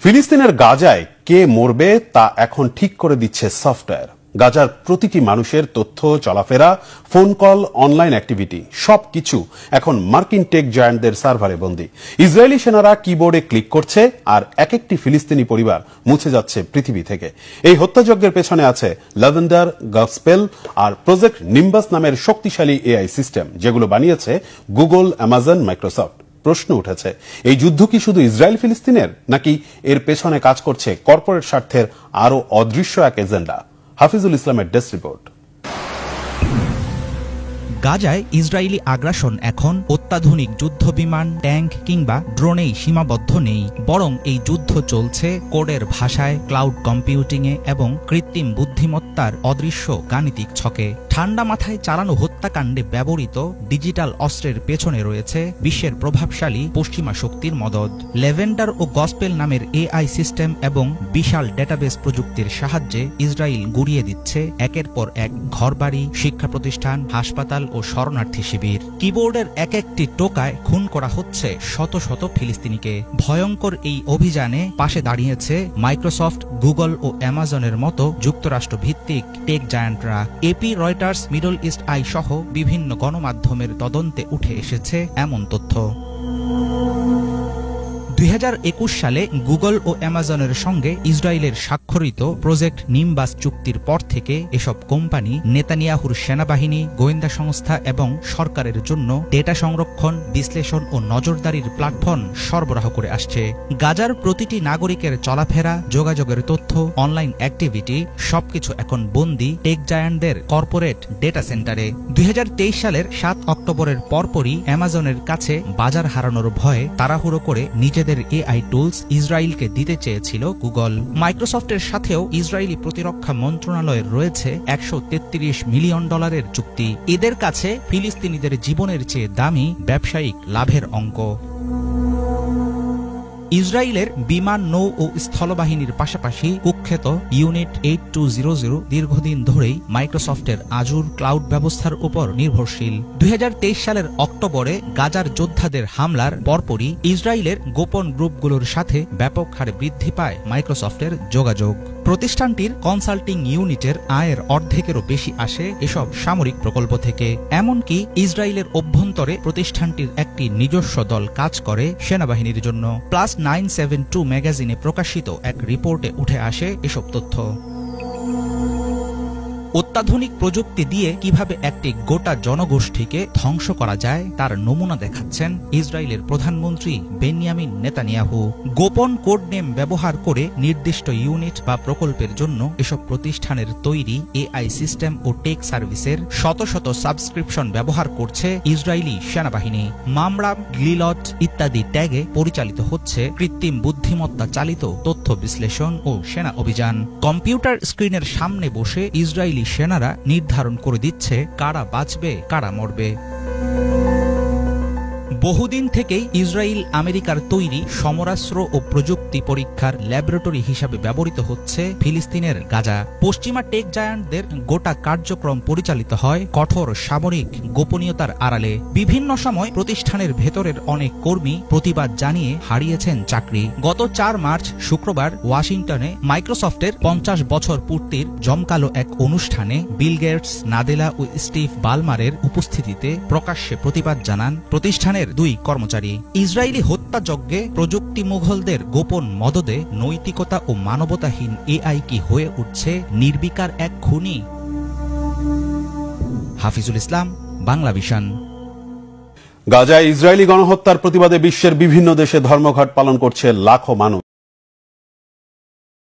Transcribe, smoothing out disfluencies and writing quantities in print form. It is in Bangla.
ফিলিস্তিনের গাজায় কে মরবে তা এখন ঠিক করে দিচ্ছে সফটওয়্যার। গাজার প্রতিটি মানুষের তথ্য, চলাফেরা, ফোন কল, অনলাইন অ্যাক্টিভিটি সবকিছু এখন মার্কিন টেক জায়ান্টদের সার্ভারে বন্দী। ইসরায়েলি সেনারা কিবোর্ডে ক্লিক করছে আর এক একটি ফিলিস্তিনি পরিবার মুছে যাচ্ছে পৃথিবী থেকে। এই হত্যাযজ্ঞের পেছনে আছে ল্যাভেন্ডার, গসপেল আর প্রজেক্ট নিম্বাস নামের শক্তিশালী এআই সিস্টেম, যেগুলো বানিয়েছে গুগল, অ্যামাজন, মাইক্রোসফট। প্রশ্ন উঠেছে, এই যুদ্ধ কি শুধু ইসরায়েল ফিলিস্তিনের, নাকি এর পেছনে কাজ করছে কর্পোরেট স্বার্থের আরো অদৃশ্য এক এজেন্ডা? হাফিজুল ইসলামের ডেস্ক রিপোর্ট। গাজায় ইসরায়েলি আগ্রাসন এখন অত্যাধুনিক যুদ্ধবিমান, ট্যাঙ্ক কিংবা ড্রোনেই সীমাবদ্ধ নেই, বরং এই যুদ্ধ চলছে কোডের ভাষায়, ক্লাউড কম্পিউটিংয়ে এবং কৃত্রিম বুদ্ধিমত্তার অদৃশ্য গাণিতিক ছকে। ঠান্ডা মাথায় চালানো হত্যাকাণ্ডে ব্যবহৃত ডিজিটাল অস্ত্রের পেছনে রয়েছে বিশ্বের প্রভাবশালী পশ্চিমা শক্তির মদদ। ল্যাভেন্ডার ও গসপেল নামের এআই সিস্টেম এবং বিশাল ডেটাবেস প্রযুক্তির সাহায্যে ইসরায়েল গুড়িয়ে দিচ্ছে একের পর এক ঘরবাড়ি, শিক্ষা প্রতিষ্ঠান, হাসপাতাল ও শরণার্থী শিবির। কিবোর্ডের এক একটি টোকায় খুন করা হচ্ছে শত শত ফিলিস্তিনিকে। ভয়ঙ্কর এই অভিযানে পাশে দাঁড়িয়েছে মাইক্রোসফট, গুগল ও অ্যামাজনের মতো যুক্তরাষ্ট্র ভিত্তিক টেক জায়ান্টরা। AP, Reuters, Middle East Eye সহ বিভিন্ন গণমাধ্যমের তদন্তে উঠে এসেছে এমন তথ্য। 2021 সালে গুগল ও অ্যামাজনের সঙ্গে ইসরায়েলের স্বাক্ষরিত প্রজেক্ট নিম্বাস চুক্তির পর থেকে এসব কোম্পানি নেতানিয়াহুর সেনাবাহিনী, গোয়েন্দা সংস্থা এবং সরকারের জন্য ডেটা সংরক্ষণ, বিশ্লেষণ ও নজরদারির প্ল্যাটফর্ম সরবরাহ করে আসছে। গাজার প্রতিটি নাগরিকের চলাফেরা, যোগাযোগের তথ্য, অনলাইন অ্যাক্টিভিটি সবকিছু এখন বন্দী টেক জায়ান্টদের কর্পোরেট ডেটা সেন্টারে। 2023 সালের 7 অক্টোবরের পরপরই অ্যামাজনের কাছে বাজার হারানোর ভয়ে তাড়াহুড়ো করে নিজেদের এআই টুলস ইসরায়েলকে দিতে চেয়েছিল গুগল। মাইক্রোসফটের সাথেও ইসরায়েলি প্রতিরক্ষা মন্ত্রণালয়ের রয়েছে $133 মিলিয়ন চুক্তি। এদের কাছে ফিলিস্তিনিদের জীবনের চেয়ে দামি ব্যবসায়িক লাভের অঙ্ক। ইসরায়েলের বিমান, নৌ ও স্থলবাহিনীর পাশাপাশি কুখ্যাত ইউনিট 8200 দীর্ঘদিন ধরেই মাইক্রোসফটের আজুর ক্লাউড ব্যবস্থার উপর নির্ভরশীল। 2023 সালের অক্টোবরে গাজার যোদ্ধাদের হামলার পরপরই ইসরায়েলের গোপন গ্রুপগুলোর সাথে ব্যাপক হারে বৃদ্ধি পায় মাইক্রোসফটের যোগাযোগ। প্রতিষ্ঠানটির কনসাল্টিং ইউনিটের আয়ের অর্ধেকেরও বেশি আসে এসব সামরিক প্রকল্প থেকে। এমনকি ইসরায়েলের অভ্যন্তরে প্রতিষ্ঠানটির একটি নিজস্ব দল কাজ করে সেনাবাহিনীর জন্য। প্লাস 972 ম্যাগাজিনে প্রকাশিত এক রিপোর্টে উঠে আসে এসব তথ্য। অত্যাধুনিক প্রযুক্তি দিয়ে কিভাবে একটি গোটা জনগোষ্ঠীকে ধ্বংস করা যায় তার নমুনা দেখাচ্ছেন ইসরায়েলের প্রধানমন্ত্রী বেনিয়ামিন নেতানিয়াহু। গোপন কোড নেম ব্যবহার করে নির্দিষ্ট ইউনিট বা প্রকল্পের জন্য এসব প্রতিষ্ঠানের তৈরি এআই সিস্টেম ও টেক সার্ভিসের শত শত সাবস্ক্রিপশন ব্যবহার করছে ইসরায়েলি সেনাবাহিনী। মামরাম, গ্লিলট ইত্যাদি ট্যাগে পরিচালিত হচ্ছে কৃত্রিম বুদ্ধিমত্তা চালিত তথ্য বিশ্লেষণ ও সেনা অভিযান। কম্পিউটার স্ক্রিনের সামনে বসে ইসরায়েলি সেনারা নির্ধারণ করে দিচ্ছে কারা বাঁচবে, কারা মরবে। বহুদিন থেকেই ইসরায়েল আমেরিকার তৈরি সমরাস্ত্র ও প্রযুক্তি পরীক্ষার ল্যাবরেটরি হিসাবে ব্যবহৃত হচ্ছে ফিলিস্তিনের গাজা। পশ্চিমা টেক জায়ান্টদের গোটা কার্যক্রম পরিচালিত হয় কঠোর সামরিক গোপনীয়তার আড়ালে। বিভিন্ন সময় প্রতিষ্ঠানের ভেতরের অনেক কর্মী প্রতিবাদ জানিয়ে হারিয়েছেন চাকরি। গত 4 মার্চ শুক্রবার ওয়াশিংটনে মাইক্রোসফটের 50 বছর পূর্তির জমকালো এক অনুষ্ঠানে বিল গেটস, নাদেলা ও স্টিভ বালমারের উপস্থিতিতে প্রকাশ্যে প্রতিবাদ জানান প্রতিষ্ঠানের 2 কর্মচারী। ইসরায়েলি হত্যাযজ্ঞে প্রযুক্তি মুঘলদের গোপন মদদে নৈতিকতা ও মানবতাহীন এআই কি হয়ে উঠছে নির্বিকার এক খুনি? হাফিজুল ইসলাম, বাংলা ভিশন। গাজায় ইসরায়েলি গণহত্যার প্রতিবাদে বিশ্বের বিভিন্ন দেশে ধর্মঘট পালন করছে লাখো মানুষ।